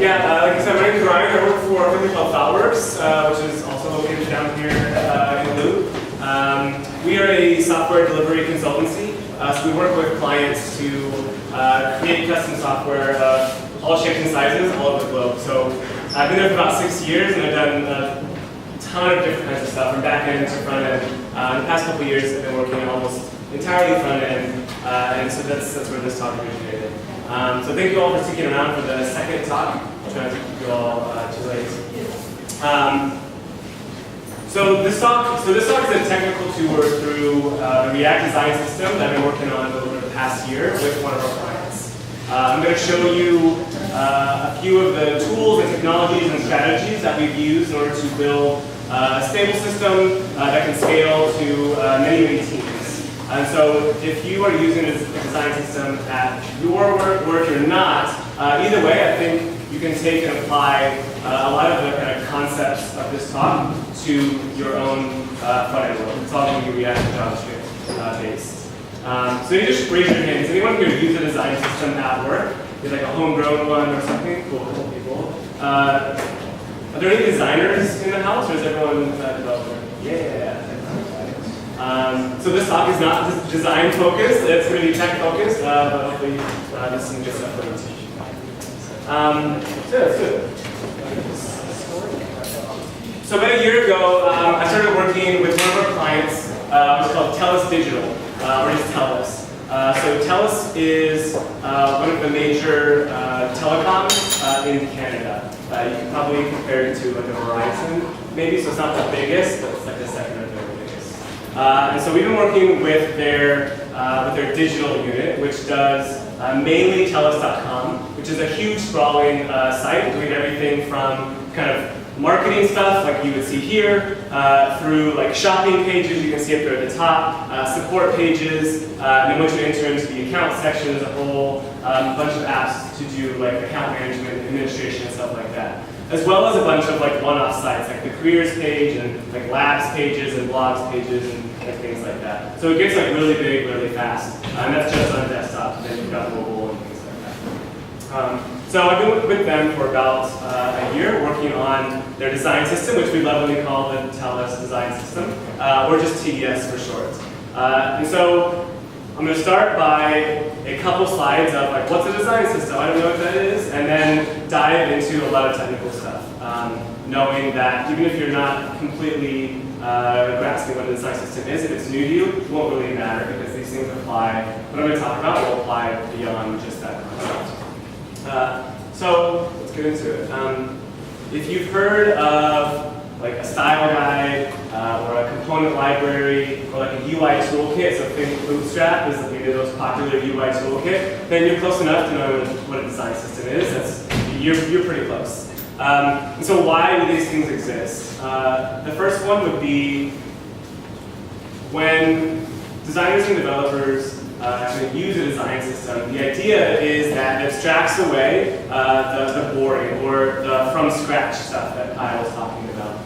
Like I said, my name is Ryan. I work for a company called ThoughtWorks, which is also located down here in Loop. We are a software delivery consultancy, so we work with clients to create custom software of all shapes and sizes all over the globe. So I've been there for about 6 years, and I've done a ton of different kinds of stuff, from back end to front end. In the past couple of years, I've been working almost entirely front end, and so that's where this talk originated. So thank you all for sticking around for the second talk. I'm trying to keep you all too late. So this talk is a technical tour through the React design system that I've been working on over the past year with one of our clients. I'm going to show you a few of the tools and technologies and strategies that we've used in order to build a stable system that can scale to many teams. And so if you are using a design system at your work or if you're not, either way, I think you can take and apply a lot of the kind of concepts of this talk to your own front-end world. It's all going to be React and JavaScript based. So you just raise your hands. Anyone here use a design system at work? Is like a homegrown one or something? Cool, cool people. Are there any designers in the house, or is everyone a developer? Yeah. So this talk is not design focused, it's going to be tech focused, but hopefully this is good stuff for you to teach. So that's good. So about a year ago, I started working with one of our clients, which is called TELUS Digital, or just TELUS. So TELUS is one of the major telecoms in Canada. You can probably compare it to like a Verizon, maybe, so it's not the biggest, but it's like the second or third biggest. And so we've been working with their digital unit, which does mainly TELUS.com, which is a huge sprawling site doing everything from kind of marketing stuff like you would see here, through like shopping pages, you can see up there at the top, support pages, and then once you enter into the account section, there's a whole bunch of apps to do like account management, administration, and stuff like that. As well as a bunch of like one-off sites, like the careers page and like labs pages and blogs pages and things like that. So it gets like really big, really fast. And that's just on desktop, and then you've got mobile and things like that. So I've been with them for about a year, working on their design system, which we lovingly call the TELUS design system, or just TES for short. And so I'm going to start by a couple slides of like, what's a design system? I don't know what that is, and then dive into a lot of technical stuff, knowing that even if you're not completely grasping what a design system is, if it's new to you, it won't really matter because these things apply. What I'm going to talk about will apply beyond just that concept. So let's get into it. If you've heard of like a style guide or a component library or like a UI toolkit, so think Bootstrap is maybe the most popular UI toolkit, then you're close enough to know what a design system is. You're pretty close. And so why do these things exist? The first one would be when designers and developers actually use a design system, the idea is that it abstracts away the boring or the from scratch stuff that Kyle was talking about.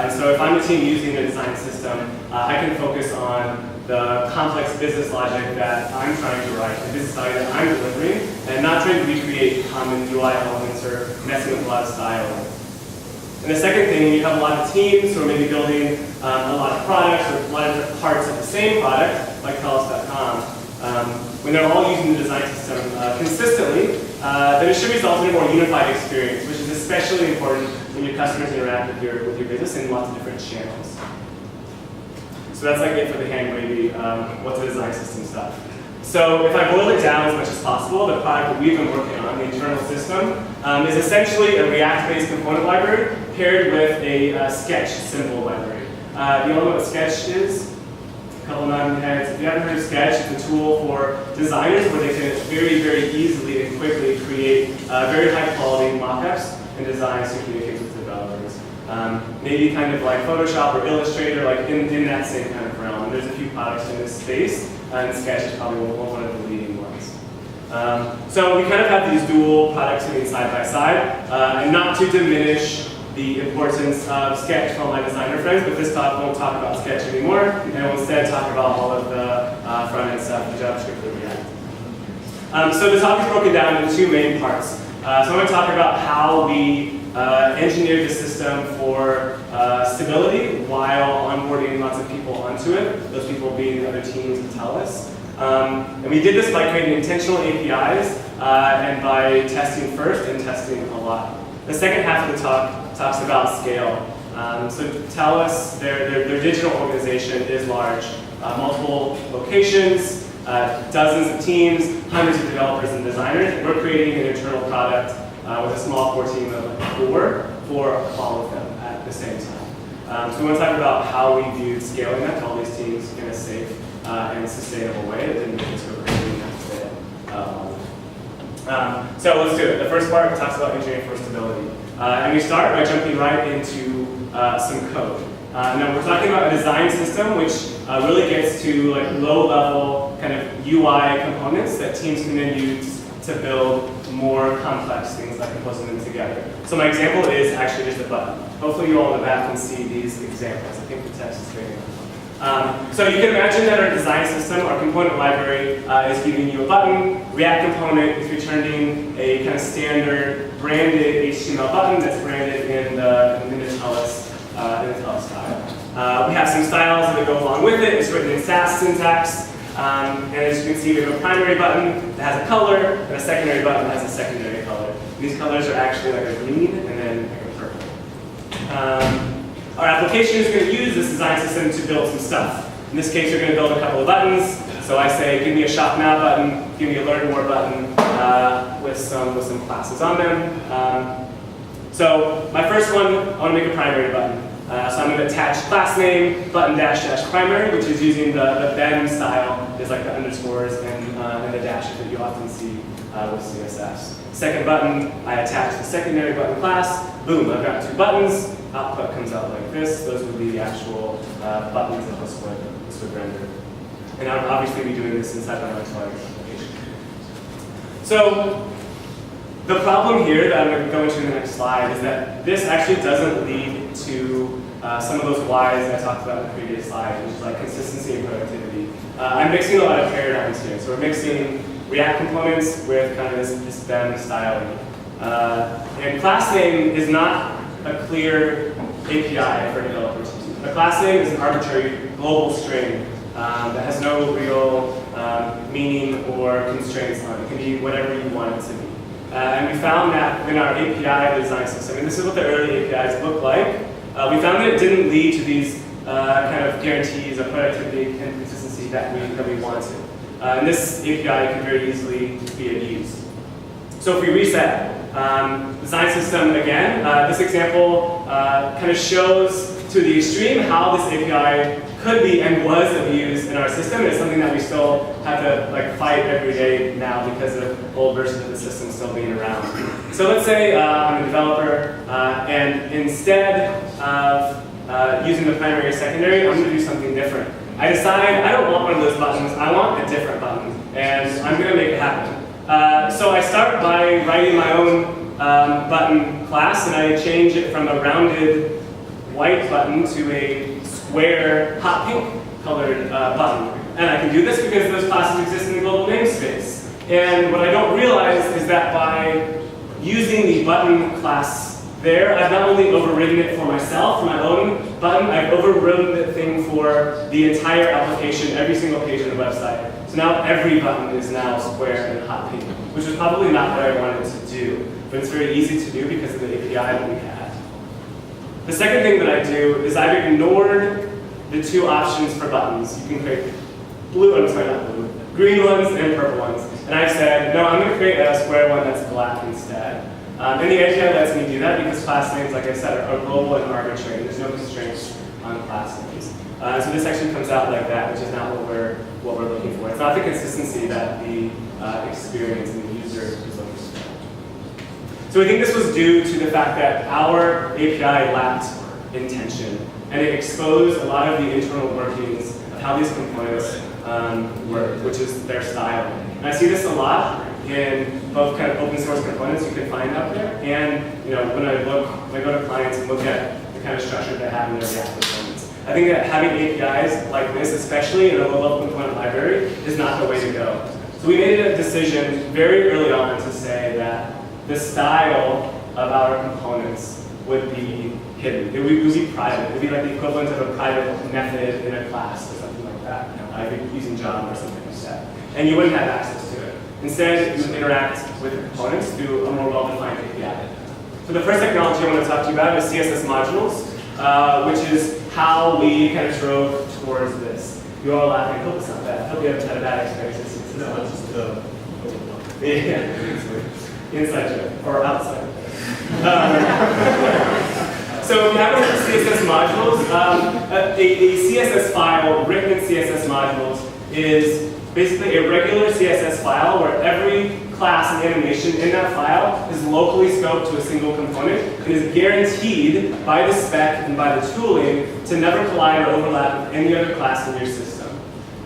And so if I'm a team using a design system, I can focus on the complex business logic that I'm trying to write, the business logic that I'm delivering, and not trying to recreate common UI elements or messing with a lot of styling. And the second thing, you have a lot of teams who are maybe building a lot of products or a lot of different parts of the same product, like TELUS.com. When they're all using the design system consistently, then it should result in a more unified experience, which is especially important when your customers interact with your business in lots of different channels. So that's like it for the hand wavy, what's a design system stuff. So if I boil it down as much as possible, the product that we've been working on, the internal system, is essentially a React-based component library paired with a Sketch symbol library. You all know what Sketch is? A couple nodding heads. If you haven't heard of Sketch, it's a tool for designers where they can very easily and quickly create very high-quality mock-ups and designs to communicate with developers. Maybe kind of like Photoshop or Illustrator, like in that same kind of realm. There's a few products in this space, and Sketch is probably one of the leading ones. So we kind of have these dual products sitting side by side, and not to diminish the importance of Sketch for all my designer friends, but this talk won't talk about Sketch anymore, and we'll instead talk about all of the front-end stuff, the JavaScript that we have. So the talk is broken down into two main parts. So I'm going to talk about how we engineered the system for stability while onboarding lots of people onto it, those people being the other teams at TELUS. And we did this by creating intentional APIs and by testing first and testing a lot. The second half of the talk talks about scale. So TELUS, their digital organization is large. Multiple locations, dozens of teams, hundreds of developers and designers. And we're creating an internal product with a small core team of like 4 for all of them at the same time. So we want to talk about how we viewed scaling that to all these teams in a safe and sustainable way that didn't get too crazy and have to fail. So let's do it. The first part talks about engineering for stability. And we start by jumping right into some code. Now we're talking about a design system which really gets to like low-level kind of UI components that teams can then use to build more complex things like composing them together. So my example is actually just a button. Hopefully you all in the back can see these examples. I think the text is big enough. So you can imagine that our design system, our component library, is giving you a button. React component is returning a kind of standard branded HTML button that's branded in the TELUS style. We have some styles that go along with it. It's written in Sass syntax. And as you can see, we have a primary button that has a color, and a secondary button that has a secondary color. And these colors are actually like a green and then like a purple. Our application is going to use this design system to build some stuff. In this case, we're going to build a couple of buttons. So I say, give me a shop now button, give me a learn more button with some classes on them. So my first one, I want to make a primary button. So I'm going to attach class name, button dash dash primary, which is using the then style, is like the underscores and the dashes that you often see with CSS. Second button, I attach the secondary button class. Boom, I've got 2 buttons. Output comes out like this. Those would be the actual buttons that this would render. And I would obviously be doing this inside my application. So the problem here that I'm going to go into in the next slide is that this actually doesn't lead to some of those whys I talked about in the previous slide, which is like consistency and productivity. I'm mixing a lot of paradigms here. So we're mixing React components with kind of this then styling. And class name is not a clear API for developers. A class name is an arbitrary global string that has no real meaning or constraints on it. It can be whatever you want it to be. And we found that in our API design system, and this is what the early APIs look like, we found that it didn't lead to these kind of guarantees of productivity and consistency that we wanted. And this API can very easily be abused. So if we reset, design system again, this example kind of shows to the extreme how this API could be and was abused in our system. It's something that we still have to like fight every day now because of old versions of the system still being around. So let's say I'm a developer, and instead of using the primary or secondary, I'm going to do something different. I decide I don't want one of those buttons, I want a different button, and I'm going to make it happen. So I start by writing my own button class, and I change it from a rounded white button to a square hot pink colored button. And I can do this because those classes exist in the global namespace. And what I don't realize is that by using the button class there, I've not only overridden it for myself, for my own button, I've overridden the thing for the entire application, every single page of the website. So now every button is now square and hot pink, which is probably not what I wanted to do. But it's very easy to do because of the API that we had. The second thing that I do is I've ignored the 2 options for buttons. You can create green ones and purple ones. And I've said, no, I'm going to create a square one that's black instead. And the API lets me do that because class names, like I said, are global and arbitrary. There's no constraints on class names. So this actually comes out like that, which is not what we're looking for. It's not the consistency that the experience and the user is looking for. So we think this was due to the fact that our API lacked intention, and it exposed a lot of the internal workings of how these components work, which is their style. And I see this a lot in both kind of open source components you can find out there, and when I go to clients and look at the kind of structure they have in their React components. I think that having APIs like this, especially in a low-level component library, is not the way to go. So we made a decision very early on to say that the style of our components would be hidden. It would be private. It would be like the equivalent of a private method in a class or something like that. I'd be using Java or something like that. And you wouldn't have access to it. Instead, you would interact with the components through a more well-defined API. So the first technology I want to talk to you about is CSS Modules, which is how we kind of drove towards this. You all laughing. I hope it's not bad. I hope you haven't had a bad experience. No, it's just yeah, inside joke, or outside. So if you haven't heard of CSS Modules, a CSS file written in CSS Modules is basically a regular CSS file where every class and animation in that file is locally scoped to a single component and is guaranteed by the spec and by the tooling to never collide or overlap with any other class in your system.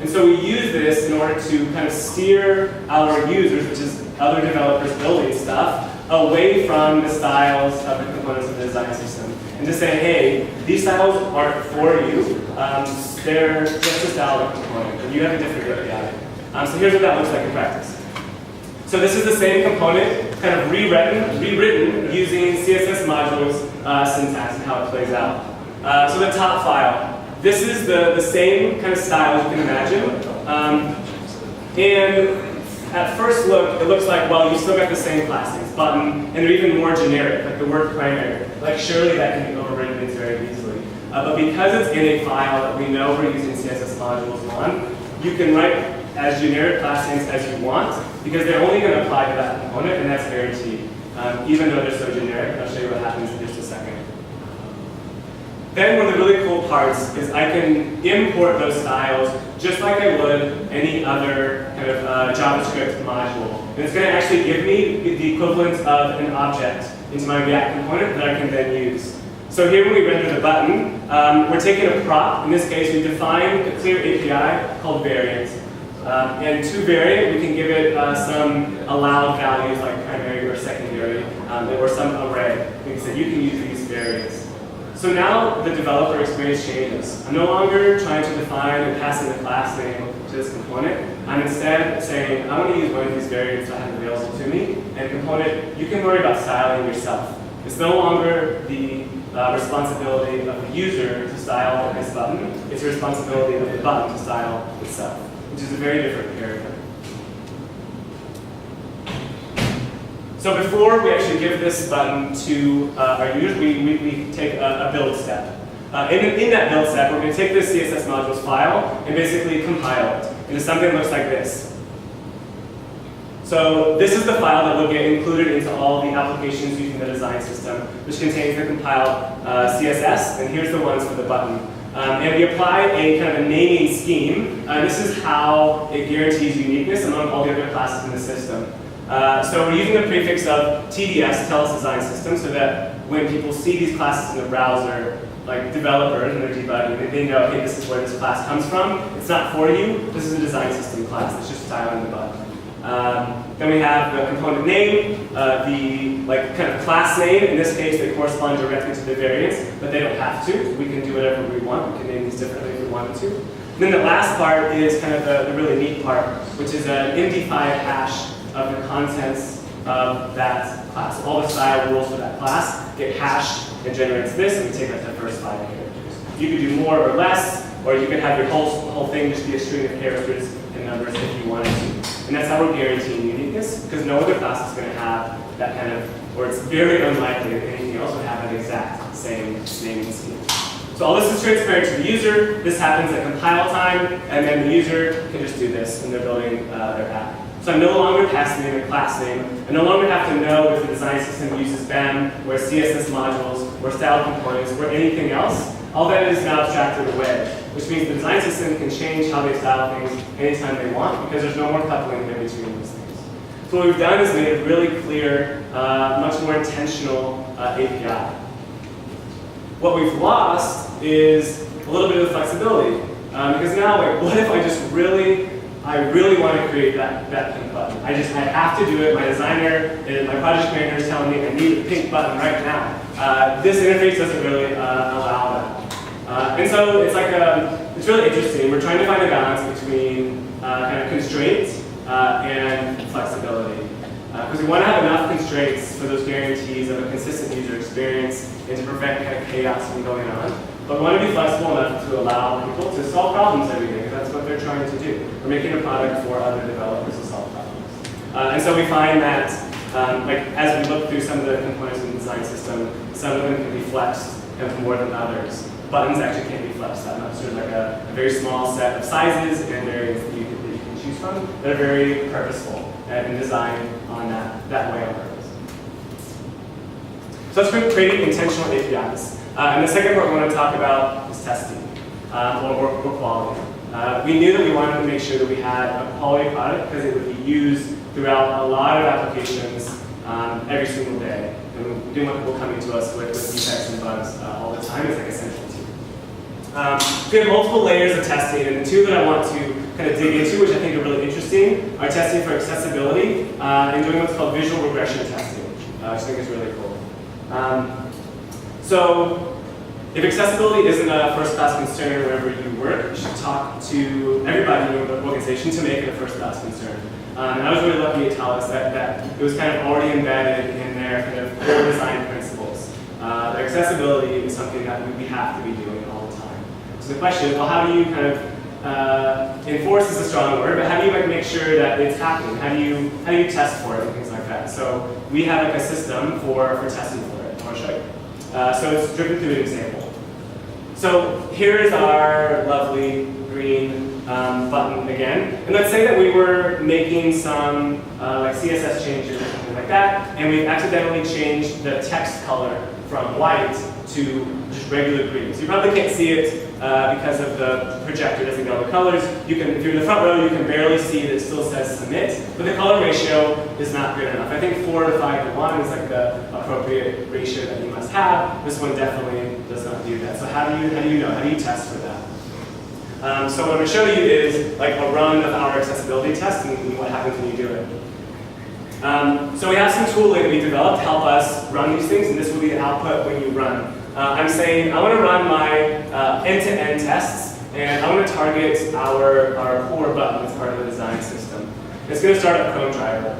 And so we use this in order to kind of steer our users, which is other developers building stuff, away from the styles of the components of the design system. And to say, hey, these styles aren't for you. They're just a style of a component, and you have a different API. So here's what that looks like in practice. So this is the same component, kind of rewritten using CSS Modules syntax and how it plays out. So the top file. This is the same kind of style you can imagine. And at first look, it looks like, well, you still got the same classings, button, and they're even more generic, like the word primary. Like, surely that can be overridden very easily. But because it's in a file that we know we're using CSS Modules on, you can write as generic classings as you want, because they're only going to apply to that component, and that's guaranteed, even though they're so generic. I'll show you what happens in just a second. Then one of the really cool parts is I can import those styles just like I would any other kind of JavaScript module. And it's going to actually give me the equivalent of an object into my React component that I can then use. So here when we render the button, we're taking a prop. In this case, we define a clear API called variant. And to variant, we can give it some allowed values like primary or secondary, or some array. We can say you can use these variants. So now the developer experience changes. I'm no longer trying to define and pass in a class name to this component. I'm instead saying, I want to use one of these variants I have available to me. And component, you can worry about styling yourself. It's no longer the responsibility of the user to style this button. It's the responsibility of the button to style itself, which is a very different paradigm. So before we actually give this button to our users, we take a build step. In that build step, we're going to take this CSS Modules file and basically compile it into something that looks like this. So this is the file that will get included into all the applications using the design system, which contains the compiled CSS, and here's the ones for the button. And we apply a kind of a naming scheme. This is how it guarantees uniqueness among all the other classes in the system. So we're using the prefix of TDS, TELUS Design System, so that when people see these classes in the browser, like developers and they're debugging, they know, hey, this is where this class comes from. It's not for you. This is a design system class. It's just styling the button. Then we have the component name, the kind of class name. In this case, they correspond directly to the variants, but they don't have to. We can do whatever we want. We can name these differently if we wanted to. And then the last part is kind of the really neat part, which is an MD5 hash of the contents of that class. All the style rules for that class get hashed and generates this, and we take that to the first 5 characters. You could do more or less, or you could have your whole thing just be a string of characters and numbers if you wanted to. And that's how we're guaranteeing uniqueness, because no other class is going to have that kind of, or it's very unlikely that anything else would have an exact same naming scheme. So all this is transparent to the user. This happens at compile time, and then the user can just do this when they're building their app. So I'm no longer passing in a class name. I no longer have to know if the design system uses BEM, or CSS modules, or style components, or anything else. All that is now abstracted away, which means the design system can change how they style things anytime they want, because there's no more coupling in between these things. So what we've done is made a really clear, much more intentional API. What we've lost is a little bit of flexibility, because now, like, what if I really want to create that pink button. I have to do it. My designer and my project manager is telling me I need a pink button right now. This interface doesn't really allow that. And so it's like it's really interesting. We're trying to find a balance between kind of constraints and flexibility. Because we want to have enough constraints for those guarantees of a consistent user experience and to prevent kind of chaos from going on. But we want to be flexible enough to allow people to solve problems every day, because that's what they're trying to do. We're making a product for other developers to solve problems. And so we find that, as we look through some of the components in the design system, some of them can be flexed and more than others. Buttons actually can't be flexed that much. There's like a very small set of sizes and variants that you can choose from that are very purposeful and designed on that way on purpose. So let's create intentional APIs. And the second part we want to talk about is testing, or quality. We knew that we wanted to make sure that we had a quality product because it would be used throughout a lot of applications every single day. And doing what people coming to us with defects and bugs all the time is like essential too. We have multiple layers of testing, and the two that I want to kind of dig into, which I think are really interesting, are testing for accessibility and doing what's called visual regression testing, which I think is really cool. So if accessibility isn't a first-class concern wherever you work, you should talk to everybody in your organization to make it a first-class concern. And I was really lucky at TELUS that it was kind of already embedded in their kind of core design principles. That accessibility is something that we have to be doing all the time. So the question is, well, how do you kind of enforce is a strong word, but how do you make sure that it's happening? How do you test for it and things like that? So we have like a system for testing for it. I want to show you. So it's driven through an example. So here is our lovely green button again. And let's say that we were making some like CSS changes or something like that, and we've accidentally changed the text color from white to just regular green. So you probably can't see it because of the projector doesn't get all the colors. You can, if you're in the front row, you can barely see that it still says submit, but the color ratio is not good enough. I think 4 to 5 to 1 is like the appropriate ratio that you must have. This one definitely does not do that. So how do you know? How do you test for that? So what I'm going to show you is like a run of our accessibility test and what happens when you do it. So we have some tooling that we developed to help us run these things, and this will be the output when you run. I'm saying I want to run my end-to-end tests, and I want to target our core button as part of the design system. It's going to start up Chrome driver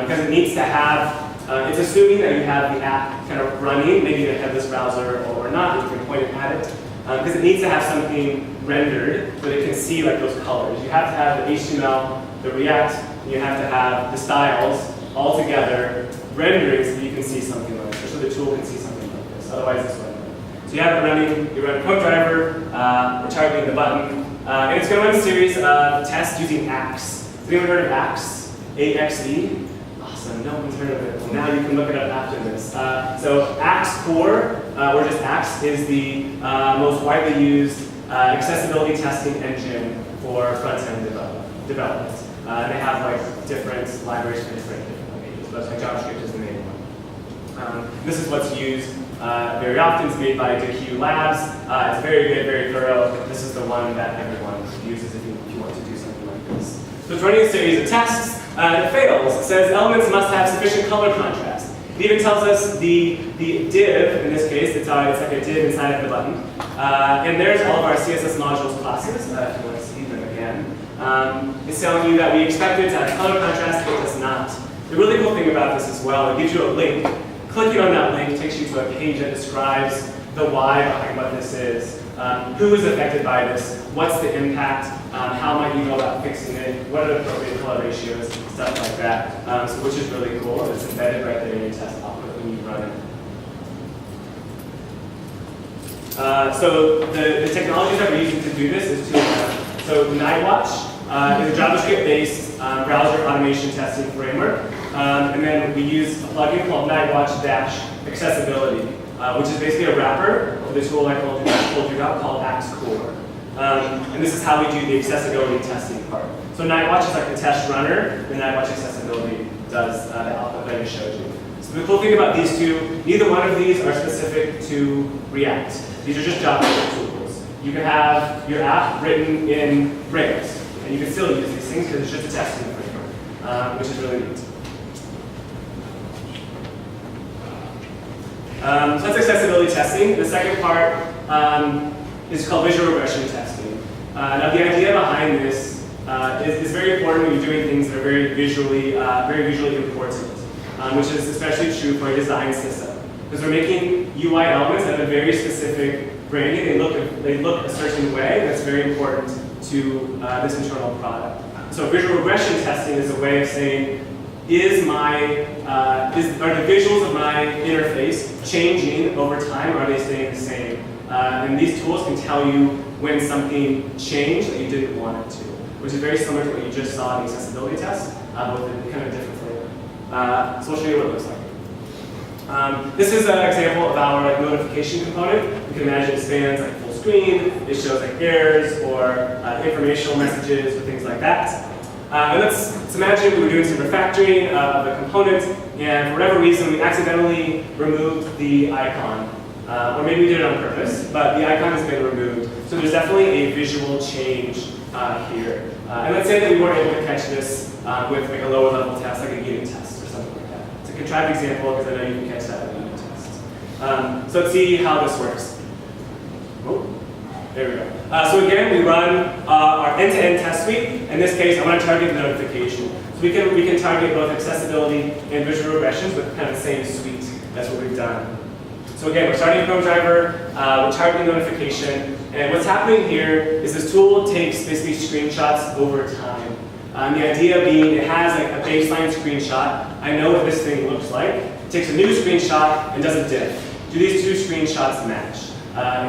because it needs to have, it's assuming that you have the app kind of running, maybe the headless browser or not, you can point it at it. Because it needs to have something rendered so that it can see like those colors. You have to have the HTML, the React, and you have to have the styles all together rendering so that you can see something like this, so the tool can see something like this. Otherwise, it's running. So you have it running, you run a code driver, we're targeting the button, and it's going to run a series of tests using Axe. Has anyone heard of Axe? A-X-E? Awesome, no one's heard of it. Well, now you can look it up after this. So Axe Core, or just Axe, is the most widely used accessibility testing engine for front-end development. They have like different libraries for different languages, but like JavaScript is the main one. This is what's used very often. It's made by DQ Labs. It's very good, very thorough. This is the one that everyone uses if you want to do something like this. So it's running a series of tests. It fails. It says elements must have sufficient color contrast. It even tells us the div, in this case, it's like a div inside of the button. And there's all of our CSS Modules classes, if you want to see them again. It's telling you that we expect it to have color contrast, but it does not. The really cool thing about this as well, it gives you a link. Clicking on that link takes you to a page that describes the why behind what this is. Who is affected by this? What's the impact? How might you go about fixing it? What are the appropriate color ratios? Stuff like that, which is really cool. It's embedded right there in your test output when you run it. So the technologies that we're using to do this is two of them. So Nightwatch is a JavaScript-based browser automation testing framework. And then we use a plugin called Nightwatch-accessibility, which is basically a wrapper of the tool I told you about called Axe Core. And this is how we do the accessibility testing part. So Nightwatch is like the test runner, and Nightwatch accessibility does the output that I just showed you. So the cool thing about these two, neither one of these are specific to React. These are just JavaScript tools. You can have your app written in Rails, and you can still use these things because it's just a testing framework, which is really neat. So that's accessibility testing. The second part is called visual regression testing. Now the idea behind this is very important when you're doing things that are very visually important. which is especially true for a design system. Because we're making UI elements that have a very specific branding. They look a certain way that's very important to this internal product. So visual regression testing is a way of saying, are the visuals of my interface changing over time, or are they staying the same? And these tools can tell you when something changed that you didn't want it to, which is very similar to what you just saw in the accessibility test, with a kind of different flavor. So I'll show you what it looks like. This is an example of our notification component. You can imagine it spans like full screen. It shows like errors or informational messages or things like that. And let's imagine we were doing some refactoring of a component, and for whatever reason we accidentally removed the icon. Or maybe we did it on purpose, but the icon has been removed. So there's definitely a visual change here. And let's say that we weren't able to catch this with like a lower level test, like a unit test or something like that. It's a contrived example because I know you can catch that with a unit test. So let's see how this works. Oh, there we go. So again, we run our end-to-end test suite. In this case, I want to target the notification. So we can target both accessibility and visual regressions with kind of the same suite. That's what we've done. So again, we're starting a Chrome driver, we're targeting notification, and what's happening here is this tool takes basically screenshots over time. The idea being it has like a baseline screenshot. I know what this thing looks like. It takes a new screenshot and does a diff. Do these two screenshots match?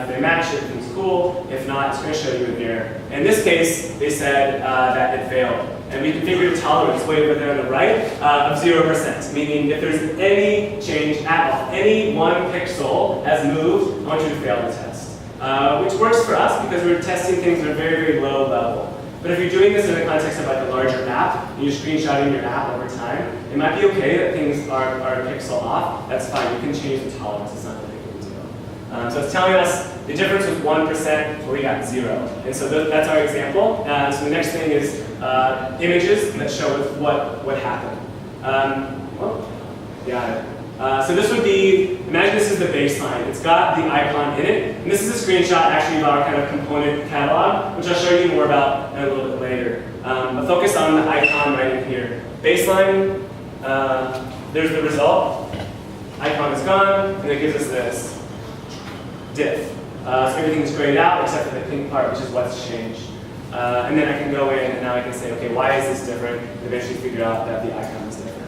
If they match, everything's cool. If not, it's going to show you an error. In this case, they said that it failed. And we configured a tolerance way over there on the right of 0%, meaning if there's any change at all, any one pixel has moved, I want you to fail the test. Which works for us because we're testing things at a very, very low level. But if you're doing this in the context of like a larger app, and you're screenshotting your app over time, it might be okay that things are a pixel off. That's fine. You can change the tolerance. It's not a big deal. So it's telling us the difference was 1%, where we got 0. And so that's our example. So the next thing is images that show us what happened. So this would be, imagine this is the baseline. It's got the icon in it. And this is a screenshot actually of our kind of component catalog, which I'll show you more about in a little bit later. But focus on the icon right in here. Baseline, there's the result. Icon is gone, and it gives us this diff. So everything's grayed out except for the pink part, which is what's changed. And then I can go in and now I can say, okay, why is this different? And eventually figure out that the icon is different.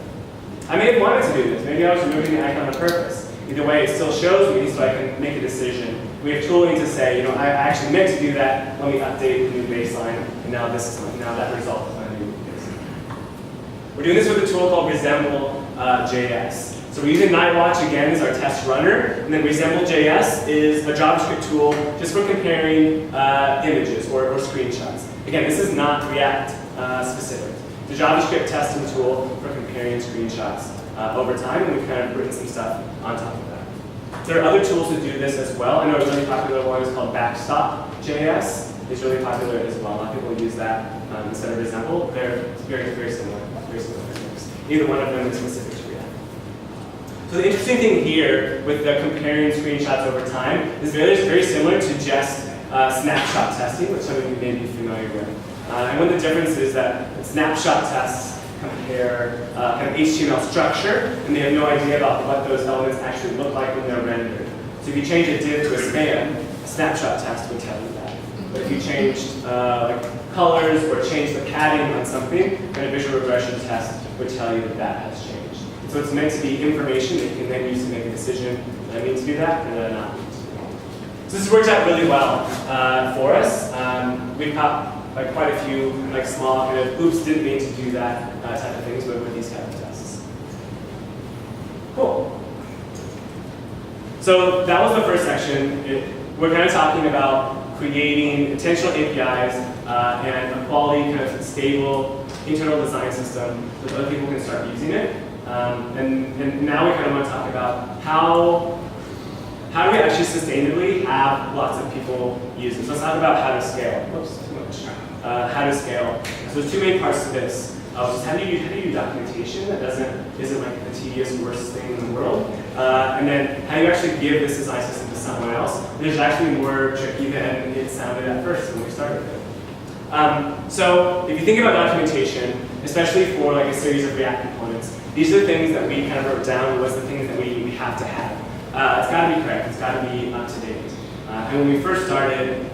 I may have wanted to do this. Maybe I was removing the icon on purpose. Either way, it still shows me so I can make a decision. We have tooling to say, I actually meant to do that. Let me update the new baseline, and now that result is my new baseline. We're doing this with a tool called Resemble.js. So we're using Nightwatch again as our test runner, and then Resemble.js is a JavaScript tool just for comparing images or screenshots. Again, this is not React specific. It's a JavaScript testing tool for comparing screenshots over time, and we've kind of written some stuff on top of that. There are other tools that do this as well. I know a really popular one is called Backstop.js. It's really popular as well. A lot of people use that instead of Resemble. They're very, very similar. Very similar frameworks. Either one of them is specific to React. So the interesting thing here with the comparing screenshots over time is very similar to just snapshot testing, which some of you may be familiar with. And one of the differences is that snapshot tests compare kind of HTML structure, and they have no idea about what those elements actually look like when they're rendered. So if you change a div to a span, a snapshot test would tell you that. But if you changed like colors or changed the padding on something, then a visual regression test would tell you that that has changed. So it's meant to be information that you can then use to make a decision. Do I need to do that, or do I not need to do that? So this works out really well for us. We've got like quite a few like small kind of oops, didn't mean to do that type of things with these kind of tests. Cool. So that was the first section. We're kind of talking about creating intentional APIs and a quality kind of stable internal design system so that other people can start using it. And now we kind of want to talk about how do we actually sustainably have lots of people use it. So let's talk about how to scale. Whoops, too much. How to scale. So there's two main parts to this. How do you do documentation that isn't like the tedious worst thing in the world? And then how do you actually give this design system to someone else? And it's actually more tricky than it sounded at first when we started it. So if you think about documentation, especially for like a series of React components, These are the things that we kind of wrote down was the things that we have to have. It's got to be correct. It's got to be up to date. And when we first started,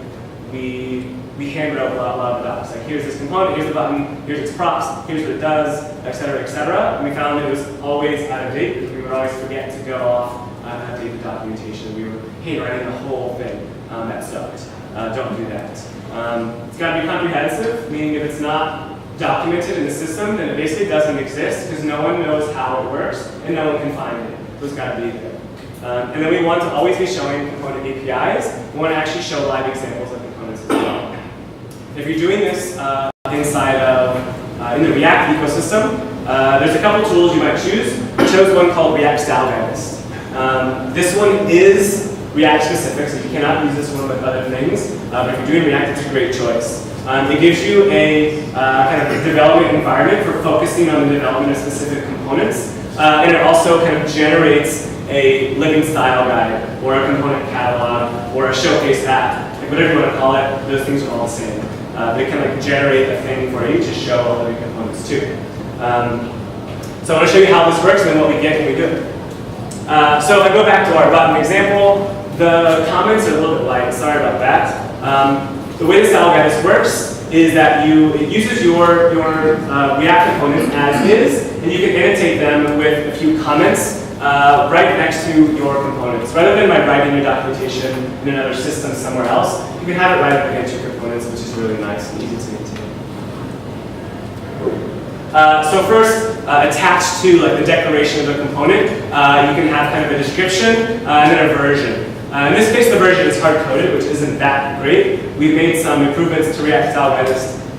we handwrote a lot of docs. Like, here's this component, here's the button, here's its props, here's what it does, et cetera, et cetera. And we found that it was always out of date because we would always forget to go off and update the documentation. We were handwriting the whole thing. That sucked. Don't do that. It's got to be comprehensive, meaning if it's not documented in the system, then it basically doesn't exist because no one knows how it works and no one can find it. So it's got to be there. And then we want to always be showing component APIs. We want to actually show live examples of components as well. If you're doing this inside of, in the React ecosystem, there's a couple tools you might choose. I chose one called React Style Guide. This one is React specific, so you cannot use this one with other things. But if you're doing React, it's a great choice. It gives you a kind of development environment for focusing on the development of specific components. And it also kind of generates a living style guide, or a component catalog, or a showcase app. Like, whatever you want to call it, those things are all the same. They can like generate a thing for you to show all living components too. So I want to show you how this works and then what we get when we do it. So if I go back to our button example, the comments are a little bit light. Sorry about that. The way the style guide works is that it uses your React components as is, and you can annotate them with a few comments right next to your components. Rather than by writing your documentation in another system somewhere else, you can have it right up against your components, which is really nice and easy to maintain. So first, attached to like the declaration of the component, you can have kind of a description and then a version. In this case, the version is hard-coded, which isn't that great. We've made some improvements to React Style Guide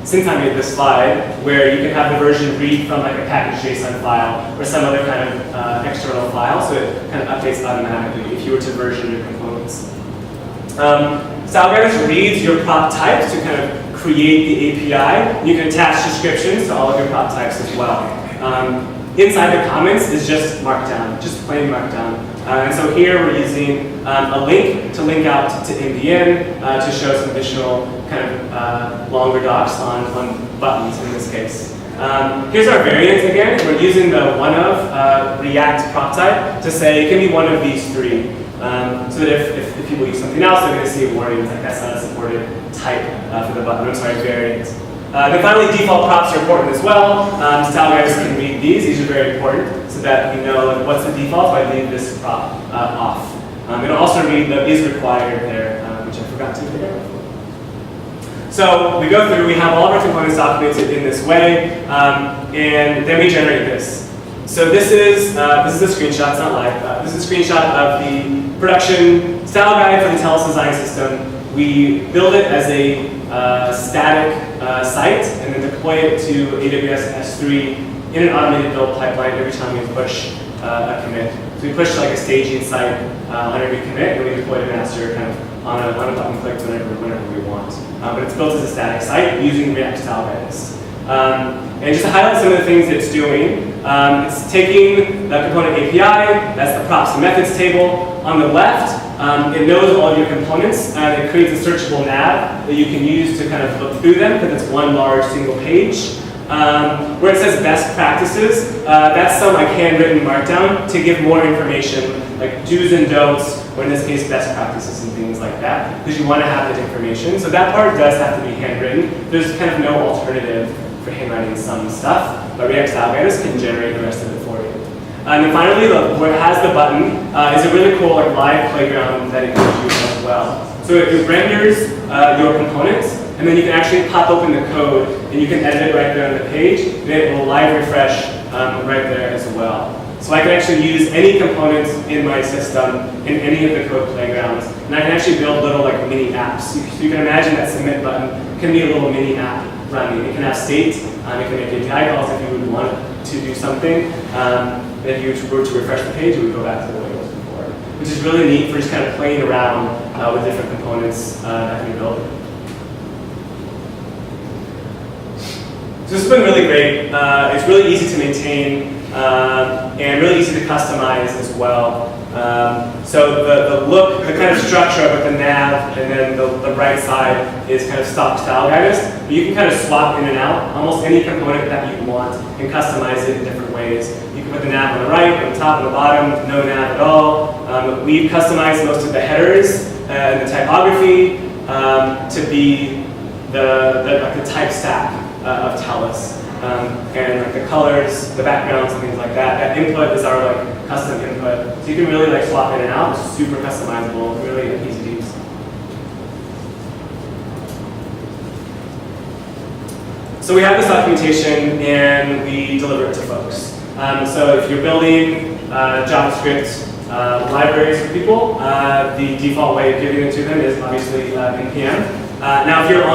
since I made this slide, where you can have the version read from like a package JSON file or some other kind of external file, so it kind of updates automatically if you were to version your components. Style Guide reads your prop types to kind of create the API. You can attach descriptions to all of your prop types as well. Inside the comments is just Markdown, just plain Markdown. And so here we're using a link to link out to MDN to show some additional kind of longer docs on buttons in this case. Here's our variant again. We're using the one of React prop type to say it can be one of these three. So that if people use something else, they're going to see a warning like that's not a supported type for the button. I'm sorry, variant. Then finally, default props are important as well. Style guides can read these. These are very important so that we know like, what's the default if I leave this prop off. It'll also read the is required there, which I forgot to figure out. So we go through, we have all of our components documented in this way, and then we generate this. So this is a screenshot, it's not live. This is a screenshot of the production style guide for the TELUS design system. We build it as a static site and then deploy it to AWS S3 in an automated build pipeline every time we push a commit. So we push like a staging site on every commit, and we deploy the master kind of on a button click whenever we want. But it's built as a static site using React style guides. And just to highlight some of the things that it's doing, it's taking the component API, that's the props and methods table. On the left, it knows all of your components, and it creates a searchable nav that you can use to kind of look through them because it's one large single page. Where it says best practices, that's some like handwritten markdown to give more information, like do's and don'ts, or in this case best practices and things like that, because you want to have that information. So that part does have to be handwritten. There's kind of no alternative for handwriting some stuff, but React Style Guides can generate the rest of it for you. And then finally, where it has the button is a really cool like live playground that it gives you as well. So it renders your components, and then you can actually pop open the code, and you can edit it right there on the page, and it will live refresh right there as well. So I can actually use any components in my system in any of the code playgrounds, and I can actually build little like mini apps. So you can imagine that submit button can be a little mini app running. It can have state, it can make API calls if you would want to do something. If you were to refresh the page, it would go back to the way it was before, which is really neat for just kind of playing around with different components that you build. So this has been really great. It's really easy to maintain and really easy to customize as well. So the look, the kind of structure with the nav, and then the right side is kind of stock style guidance. But you can kind of swap in and out almost any component that you want and customize it in different ways. You can put the nav on the right, on the top, on the bottom, no nav at all. We've customized most of the headers and the typography to be the type stack of TELUS. And like the colors, the backgrounds, and things like that. That input is our like custom input. So you can really like swap in and out. It's super customizable, really easy to use. So we have this documentation and we deliver it to folks. So if you're building JavaScript libraries for people, the default way of giving it to them is obviously npm. Now if you're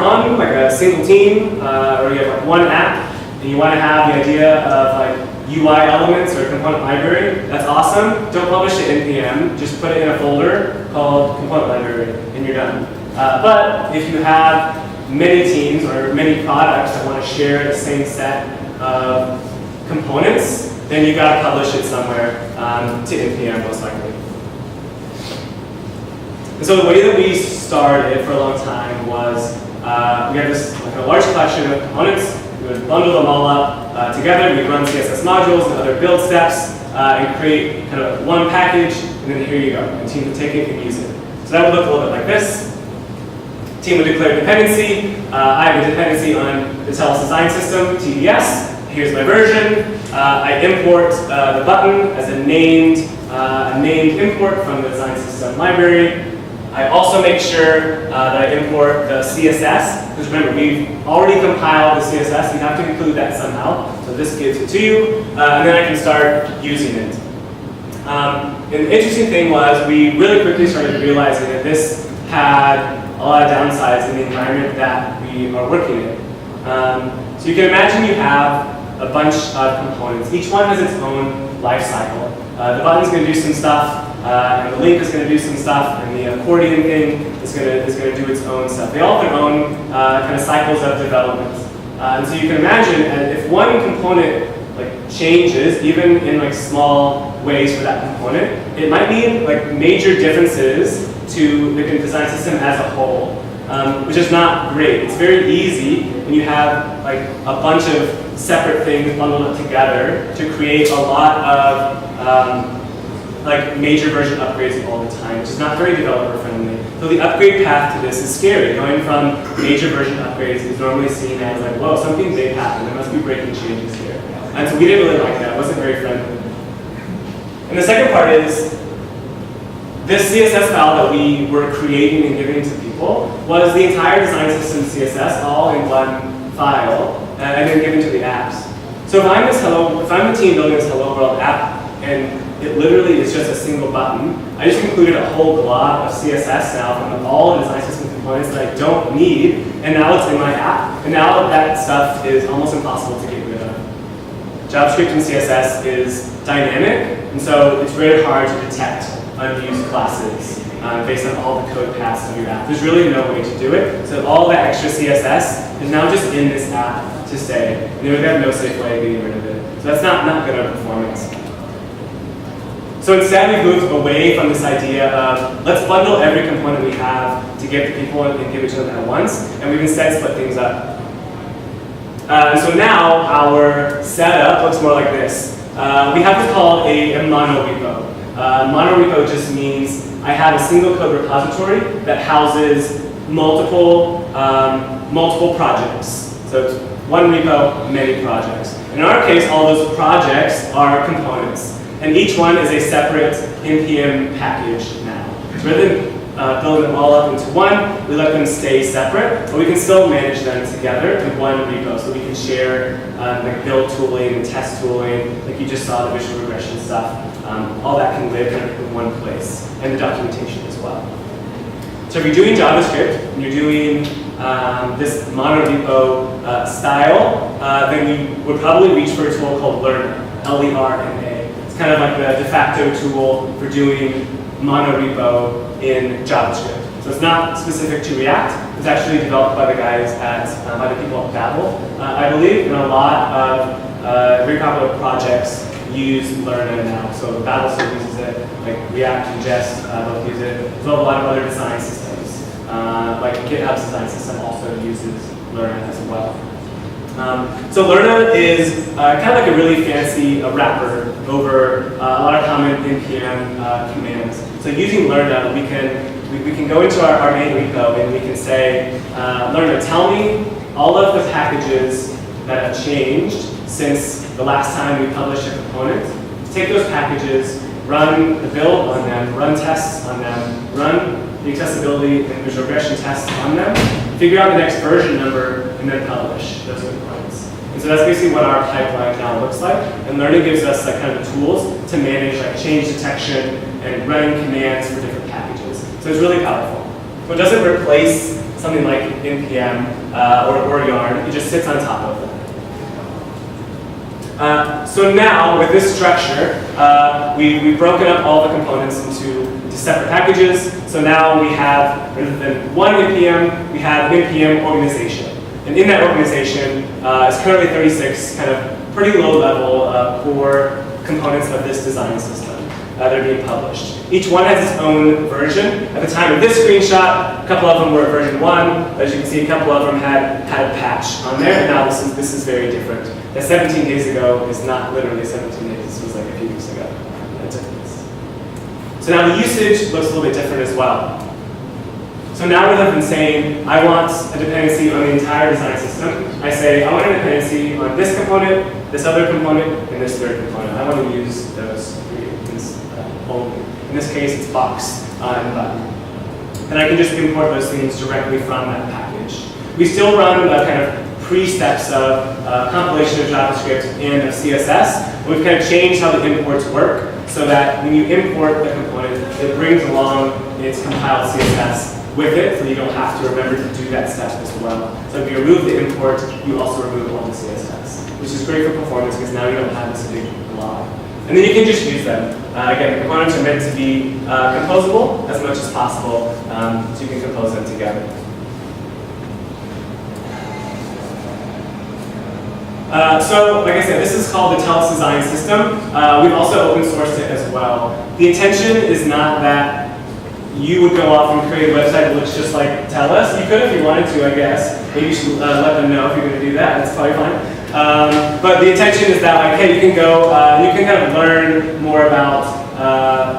on like a single team or you have like one app and you want to have the idea of like UI elements or component library, that's awesome. Don't publish it npm, just put it in a folder called component library and you're done. But if you have many teams or many products that want to share the same set of components, then you got to publish it somewhere to npm most likely. And so the way that we started for a long time was we had this like a large collection of components. We would bundle them all up together. We'd run CSS modules and other build steps and create kind of one package, and then here you go. And the team would take it and use it. So that would look a little bit like this. Team would declare dependency. I have a dependency on the TELUS design system, TDS. Here's my version. I import the button as a named import from the design system library. I also make sure that I import the CSS, because remember, we've already compiled the CSS. You have to include that somehow. So this gives it to you, and then I can start using it. And the interesting thing was we really quickly started realizing that this had a lot of downsides in the environment that we are working in. So you can imagine you have a bunch of components. Each one has its own life cycle. The button's going to do some stuff. And the link is going to do some stuff, and the accordion thing is going to do its own stuff. They all have their own kind of cycles of development. And so you can imagine if one component like changes, even in like small ways for that component, it might mean like major differences to the design system as a whole, which is not great. It's very easy when you have like a bunch of separate things bundled up together to create a lot of like major version upgrades all the time, which is not very developer friendly. So the upgrade path to this is scary. Going from major version upgrades is normally seen as like, whoa, something big happened. There must be breaking changes here. And so we didn't really like that. It wasn't very friendly. And the second part is this CSS file that we were creating and giving to people was the entire design system CSS all in one file and then given to the apps. So if I'm the team building this Hello World app and it literally is just a single button, I just included a whole glob of CSS now from all the design system components that I don't need, and now it's in my app, and now that stuff is almost impossible to get rid of. JavaScript and CSS is dynamic, and so it's very hard to detect unused classes based on all the code paths of your app. There's really no way to do it, so all that extra CSS is now just in this app to stay, and we have no safe way of getting rid of it. So that's not good on performance. So instead, we've moved away from this idea of let's bundle every component we have to give to people and give it to them at once, and we've instead split things up. And so now our setup looks more like this. We have what's called a monorepo. Monorepo just means I have a single code repository that houses multiple projects. So it's one repo, many projects. In our case, all those projects are components. And each one is a separate NPM package now. So rather than build them all up into one, we let them stay separate, but we can still manage them together in one repo. So we can share like build tooling and test tooling, like you just saw the visual regression stuff. All that can live kind of in one place, and the documentation as well. So if you're doing JavaScript and you're doing this monorepo style, then you would probably reach for a tool called Lerna, L-E-R-N-A. Kind of like the de facto tool for doing monorepo in JavaScript. So it's not specific to React. It's actually developed by the guys by the people at Babel, I believe, and a lot of very popular projects use Lerna now. So Babel still uses it, like React and Jest both use it, as well as a lot of other design systems. Like GitHub's design system also uses Lerna as well. So Lerna is kind of like a really fancy wrapper over a lot of common NPM commands. So using Lerna, we can go into our main repo and we can say, Lerna, tell me all of the packages that have changed since the last time we published a component. Take those packages, run the build on them, run tests on them, run the accessibility and visual regression tests on them, figure out the next version number, and then publish those components. And so that's basically what our pipeline now looks like. And Lerna gives us like kind of the tools to manage like change detection and running commands for different packages. So it's really powerful. So it doesn't replace something like NPM or Yarn. It just sits on top of them. So now, with this structure, we've broken up all the components into separate packages. So now we have, rather than one NPM, we have an NPM organization. And in that organization is currently 36 kind of pretty low level core components of this design system that are being published. Each one has its own version. At the time of this screenshot, a couple of them were version 1. As you can see, a couple of them had a patch on there. And now this is very different. That 17 days ago is not literally 17 days. This was like a few weeks ago. So now the usage looks a little bit different as well. So now rather than saying, I want a dependency on the entire design system, I say, I want a dependency on this component, this other component, and this third component. I want to use those three only. In this case, it's box and button. And I can just import those things directly from that package. We still run kind of pre-steps of compilation of JavaScript and of CSS. We've kind of changed how the imports work so that when you import the component, it brings along its compiled CSS with it, so you don't have to remember to do that step as well. So if you remove the import, you also remove all the CSS, which is great for performance because now you don't have this big blob. And then you can just use them. Again, the components are meant to be composable as much as possible, so you can compose them together. So, like I said, this is called the TELUS design system. We've also open sourced it as well. The intention is not that you would go off and create a website that looks just like TELUS. You could if you wanted to, I guess. Maybe you should let them know if you're going to do that. That's probably fine. But the intention is that, like, hey, you can go, you can kind of learn more about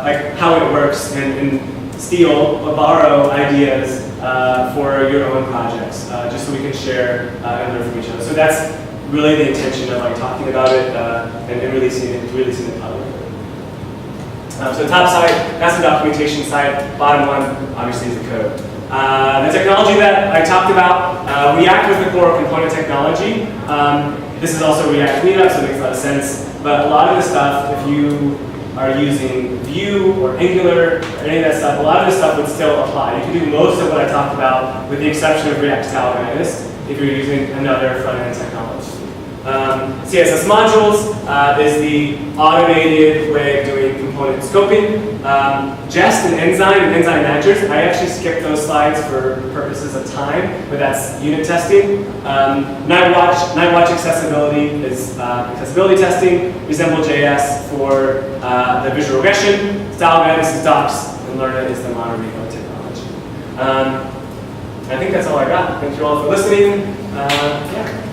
like how it works and steal or borrow ideas for your own projects, just so we can share and learn from each other. So that's really the intention of like talking about it and releasing it publicly. So the top side, that's the documentation side. Bottom one, obviously, is the code. The technology that I talked about, React was the core component technology. This is also React Meetup, so it makes a lot of sense. But a lot of the stuff, if you are using Vue or Angular or any of that stuff, a lot of this stuff would still apply. You can do most of what I talked about, with the exception of React Style if you're using another front-end technology. CSS Modules is the automated way of doing component scoping. Jest and Enzyme managers, I actually skipped those slides for purposes of time, but that's unit testing. Nightwatch accessibility is accessibility testing. Resemble.js for the visual regression. Style guidance is docs, and Lerna is the modern repo technology. I think that's all I got. Thank you all for listening. Yeah.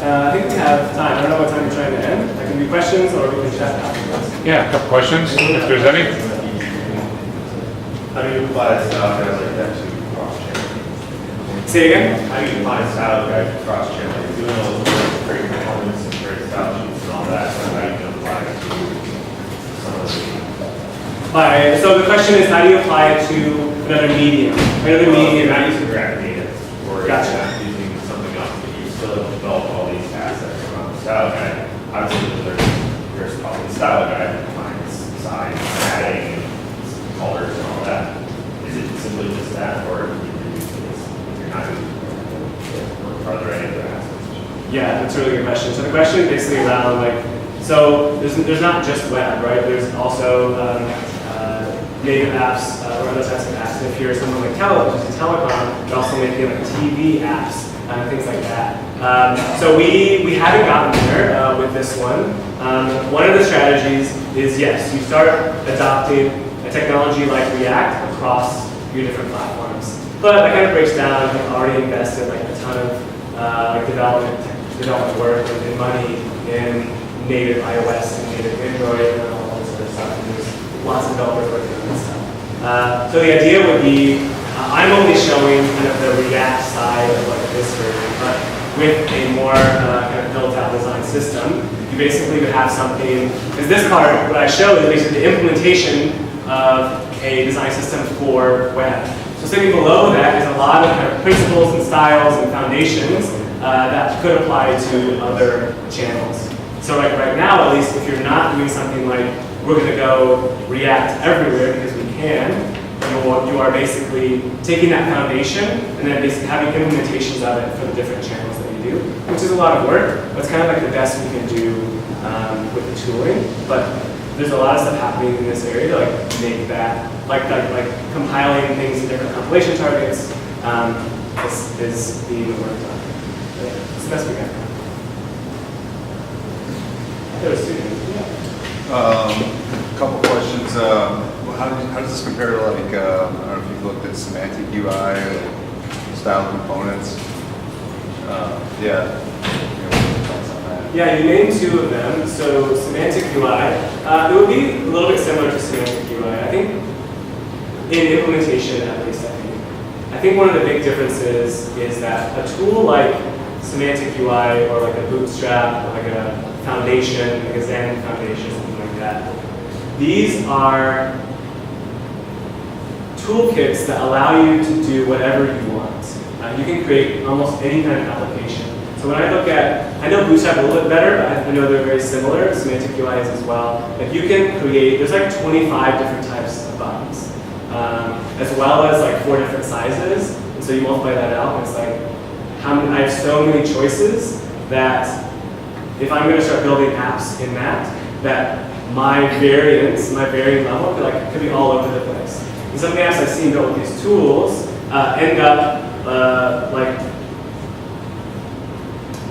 I think we have time. I don't know what time you're trying to end. There can be questions, or we can chat afterwards. Yeah, a couple questions, if there's any. How do you apply a style guide like that to cross-channel? Say again? How do you apply a style guide to cross-channel? You're doing all those great components and great style sheets and all that, so how do you apply it to some of the... So the question is, how do you apply it to another medium? Another medium. You're not using graph data, or Gotcha. you're not using something else, but you still develop all these assets from the style guide. Obviously, there's probably style guide, lines, size, padding, colors, and all that. Is it simply just that, or are you're not using it? Are there any other aspects? Yeah, that's a really good question. So the question is basically around like, so there's not just web, right? There's also native apps or other types of apps. If you're someone like TELUS, which is a telecom, you're also making like TV apps and things like that. So we haven't gotten there with this one. One of the strategies is, yes, you start adopting a technology like React across your different platforms. But that kind of breaks down. I've already invested like a ton of like development work and money in native iOS and native Android and all this other stuff. And there's lots of developers working on this stuff. So the idea would be, I'm only showing kind of the React side of like this version, but with a more kind of built-out design system, you basically would have something. Because this part, what I show is basically the implementation of a design system for web. So sitting below that is a lot of kind of principles and styles and foundations that could apply to other channels. So like right now, at least, if you're not doing something like we're going to go React everywhere because we can, you are basically taking that foundation and then basically having implementations of it for the different channels that you do, which is a lot of work, but it's kind of like the best we can do with the tooling. But there's a lot of stuff happening in this area to like make that, like compiling things in different compilation targets is being worked on. It's the best we can. A couple questions. How does this compare to like, I don't know if you've looked at semantic UI or style components? Yeah, you named two of them. So semantic UI, it would be a little bit similar to semantic UI. I think in implementation, at least, I think one of the big differences is that a tool like semantic UI or like a Bootstrap or like a foundation, like a Zen foundation, something like that. These are toolkits that allow you to do whatever you want. You can create almost any kind of application. So when I look at, I know Bootstrap a little bit better, but I know they're very similar. Semantic UI is as well. Like you can create, there's like 25 different types of buttons, as well as like 4 different sizes. And so you multiply that out, and it's like, I have so many choices that if I'm going to start building apps in that my variance, my varying level could be all over the place. And some of the apps I've seen built with these tools end up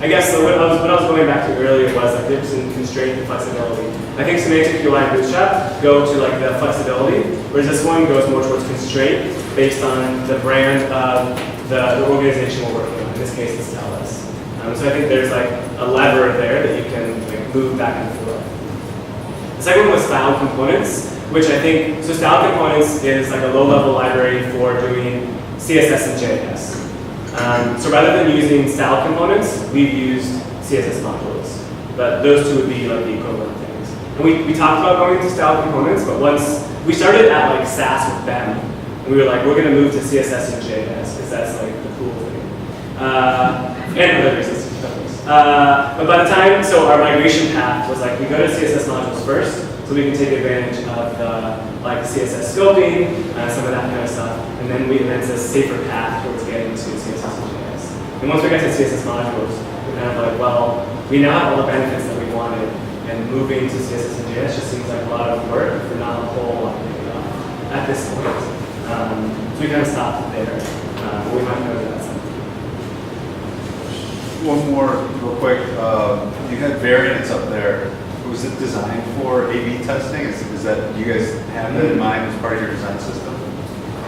I guess so what I was going back to earlier was like there's some constraint and flexibility. I think semantic UI and Bootstrap go to like the flexibility, whereas this one goes more towards constraint based on the brand of the organization we're working on. In this case, it's TELUS. So I think there's like a lever there that you can like move back and forth. The second one was style components, which I think, so style components is like a low-level library for doing CSS and JS. So rather than using style components, we've used CSS modules. But those two would be like the equivalent things. And we talked about going to style components, but once we started at like SAS with them, and we were like, we're going to move to CSS and JS because that's like the cool thing. And other reasons. But by the time, so our migration path was like, we go to CSS modules first, so we can take advantage of like CSS scoping, some of that kind of stuff, and then it's a safer path towards getting to CSS and JS. And once we got to CSS modules, we're kind of like, well, we now have all the benefits that we wanted, and moving to CSS and JS just seems like a lot of work for not a whole lot of payoff at this point. So we kind of stopped there. We might go to that sometime. One more real quick. You had variants up there. Was it designed for A/B testing? Is that, you guys have that in mind as part of your design system?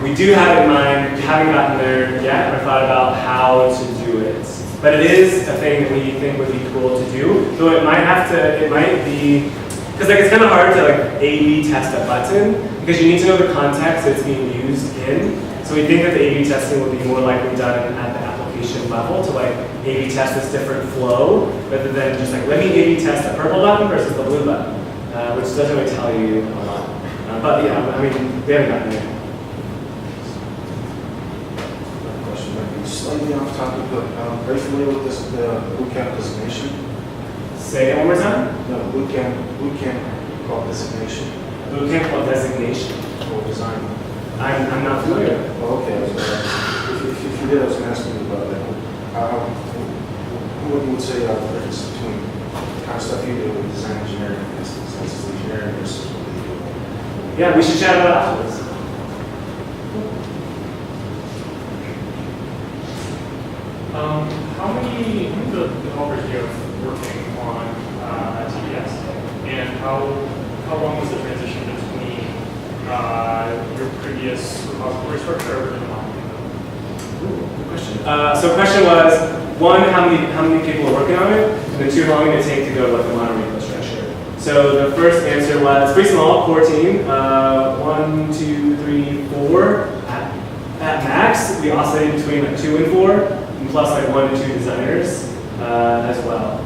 We do have it in mind. We haven't gotten there yet or thought about how to do it. But it is a thing that we think would be cool to do. So it might be, because like it's kind of hard to like A/B test a button because you need to know the context it's being used in. So we think that the A/B testing would be more likely done at the application level to like A/B test this different flow, rather than just like let me A/B test the purple button versus the blue button, which doesn't really tell you a lot. But yeah, I mean, we haven't gotten there. Question might be slightly off topic, but are you familiar with this bootcamp designation? Say it one more time. No, bootcamp called designation Bootcamp called designation. or design. I'm not familiar. Oh, okay. If you did, I was going to ask you about that. What you would say about the difference between the kind of stuff you do with design engineering and consensus engineering versus what you do? Yeah, we should chat about it afterwards. How many developers do you have working on TBS? And how long was the transition between your previous repository structure over to the mono repo? Good question. So question was, one, how many people are working on it, and then two, how long did it take to go to like the mono repo structure? So the first answer was pretty small, core team, 1, 2, 3, 4. At max, we oscillated between like 2 and 4, and plus like 1 to 2 designers as well.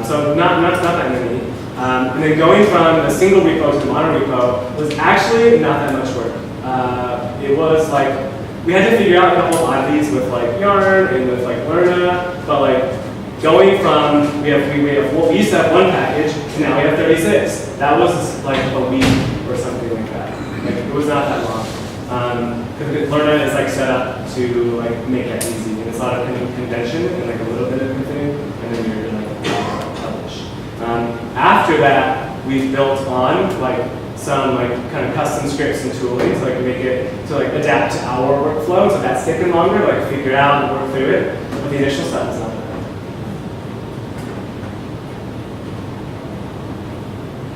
So not that many. And then going from a single repo to the mono repo was actually not that much work. It was like, we had to figure out a couple of oddities with like Yarn and with like Lerna, but like going from, we used to have one package, and now we have 36. That was like a week or something like that. Like, it was not that long. Because Lerna is like set up to like make that easy, and it's a lot of convention and like a little bit of everything, and then you're like publish. After that, we've built on like some like kind of custom scripts and tooling to like make it to like adapt to our workflow, so that's taken longer, like figure it out and work through it. But the initial stuff is not bad.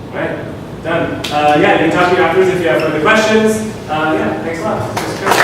All right, done. Yeah, you can talk to me afterwards if you have further questions. Yeah, thanks a lot.